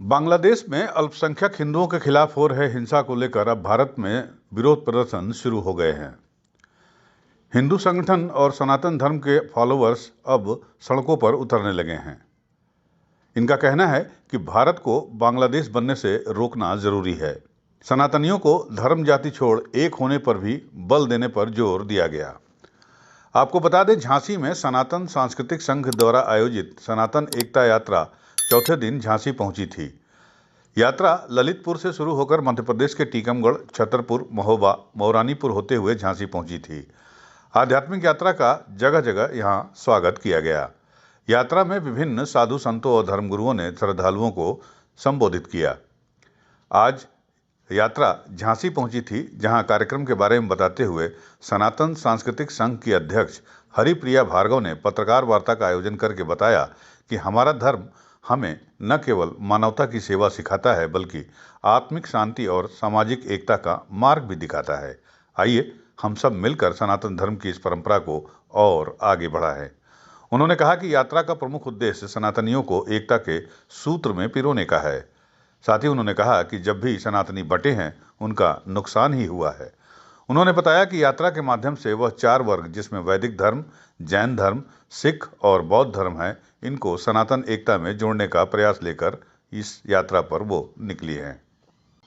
बांग्लादेश में अल्पसंख्यक हिंदुओं के खिलाफ हो रहे हिंसा को लेकर अब भारत में विरोध प्रदर्शन शुरू हो गए हैं। हिंदू संगठन और सनातन धर्म के फॉलोअर्स अब सड़कों पर उतरने लगे हैं। इनका कहना है कि भारत को बांग्लादेश बनने से रोकना जरूरी है। सनातनियों को धर्म जाति छोड़ एक होने पर भी बल देने पर जोर दिया गया। आपको बता दें, झांसी में सनातन सांस्कृतिक संघ द्वारा आयोजित सनातन एकता यात्रा चौथे दिन झांसी पहुंची थी। यात्रा ललितपुर से शुरू होकर मध्य प्रदेश के टीकमगढ़, छतरपुर, महोबा, मौरानीपुर होते हुए झांसी पहुंची थी। आध्यात्मिक यात्रा का जगह जगह यहां स्वागत किया गया। यात्रा में विभिन्न साधु संतों और धर्मगुरुओं ने श्रद्धालुओं को संबोधित किया। आज यात्रा झांसी पहुंची थी, जहां कार्यक्रम के बारे में बताते हुए सनातन सांस्कृतिक संघ की अध्यक्ष हरिप्रिया भार्गव ने पत्रकार वार्ता का आयोजन करके बताया कि हमारा धर्म हमें न केवल मानवता की सेवा सिखाता है, बल्कि आत्मिक शांति और सामाजिक एकता का मार्ग भी दिखाता है। आइए हम सब मिलकर सनातन धर्म की इस परंपरा को और आगे बढ़ाएं। उन्होंने कहा कि यात्रा का प्रमुख उद्देश्य सनातनियों को एकता के सूत्र में पिरोने का है। साथ ही उन्होंने कहा कि जब भी सनातनी बटे हैं, उनका नुकसान ही हुआ है। उन्होंने बताया कि यात्रा के माध्यम से वह 4 वर्ग, जिसमें वैदिक धर्म, जैन धर्म, सिख और बौद्ध धर्म है, इनको सनातन एकता में जोड़ने का प्रयास लेकर इस यात्रा पर वो निकली हैं।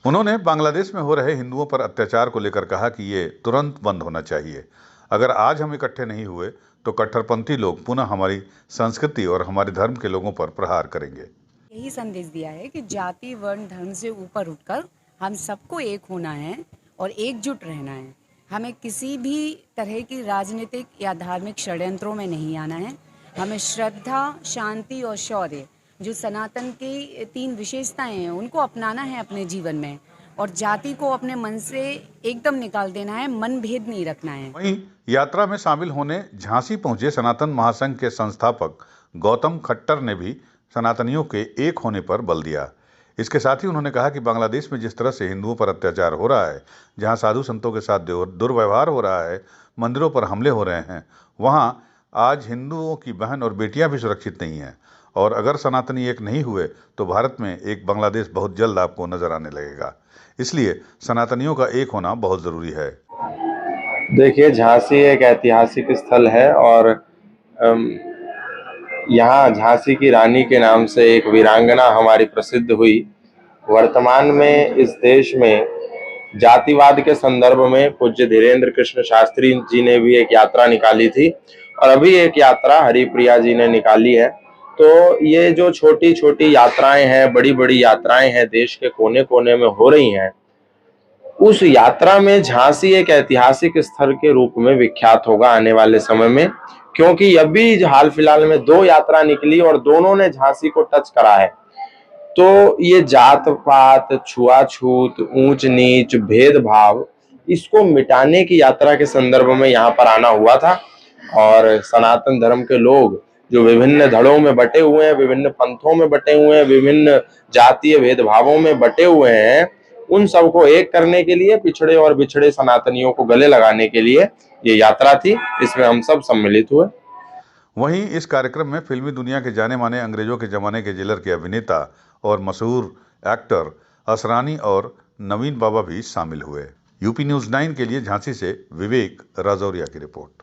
उन्होंने बांग्लादेश में हो रहे हिंदुओं पर अत्याचार को लेकर कहा कि ये तुरंत बंद होना चाहिए। अगर आज हम इकट्ठे नहीं हुए तो कट्टरपंथी लोग पुनः हमारी संस्कृति और हमारे धर्म के लोगों पर प्रहार करेंगे। यही संदेश दिया है कि जाति, वर्ण, धर्म से ऊपर उठकर हम सबको एक होना है और एकजुट रहना है। हमें किसी भी तरह की राजनीतिक या धार्मिक षड्यंत्रों में नहीं आना है। हमें श्रद्धा, शांति और शौर्य, जो सनातन की 3 विशेषताएं हैं, उनको अपनाना है अपने जीवन में, और जाति को अपने मन से एकदम निकाल देना है, मन भेद नहीं रखना है। वहीं यात्रा में शामिल होने झांसी पहुंचे सनातन महासंघ के संस्थापक गौतम खट्टर ने भी सनातनियों के एक होने पर बल दिया। इसके साथ ही उन्होंने कहा कि बांग्लादेश में जिस तरह से हिंदुओं पर अत्याचार हो रहा है, जहां साधु संतों के साथ दुर्व्यवहार हो रहा है, मंदिरों पर हमले हो रहे हैं, वहां आज हिंदुओं की बहन और बेटियां भी सुरक्षित नहीं हैं। और अगर सनातनी एक नहीं हुए तो भारत में एक बांग्लादेश बहुत जल्द आपको नजर आने लगेगा। इसलिए सनातनियों का एक होना बहुत जरूरी है। देखिए, झांसी एक ऐतिहासिक स्थल है और यहाँ झांसी की रानी के नाम से एक वीरांगना हमारी प्रसिद्ध हुई। वर्तमान में इस देश में जातिवाद के संदर्भ में पूज्य धीरेन्द्र कृष्ण शास्त्री जी ने भी एक यात्रा निकाली थी और अभी एक यात्रा हरिप्रिया जी ने निकाली है। तो ये जो छोटी छोटी यात्राएं हैं, बड़ी बड़ी यात्राएं हैं, देश के कोने कोने में हो रही हैं, उस यात्रा में झांसी एक ऐतिहासिक स्थल के रूप में विख्यात होगा आने वाले समय में, क्योंकि अभी हाल फिलहाल में 2 यात्रा निकली और दोनों ने झांसी को टच करा है। तो ये जात पात, छुआछूत, ऊंच नीच, भेदभाव, इसको मिटाने की यात्रा के संदर्भ में यहाँ पर आना हुआ था। और सनातन धर्म के लोग जो विभिन्न धड़ों में बटे हुए हैं, विभिन्न पंथों में बटे हुए हैं, विभिन्न जातीय भेदभावों में बटे हुए हैं, उन सबको एक करने के लिए, पिछड़े और बिछड़े सनातनियों को गले लगाने के लिए ये यात्रा थी। इसमें हम सब सम्मिलित हुए। वहीं इस कार्यक्रम में फिल्मी दुनिया के जाने माने अंग्रेजों के जमाने के जेलर के अभिनेता और मशहूर एक्टर असरानी और नवीन बाबा भी शामिल हुए। यूपी न्यूज़ 9 के लिए झांसी से विवेक राजौरिया की रिपोर्ट।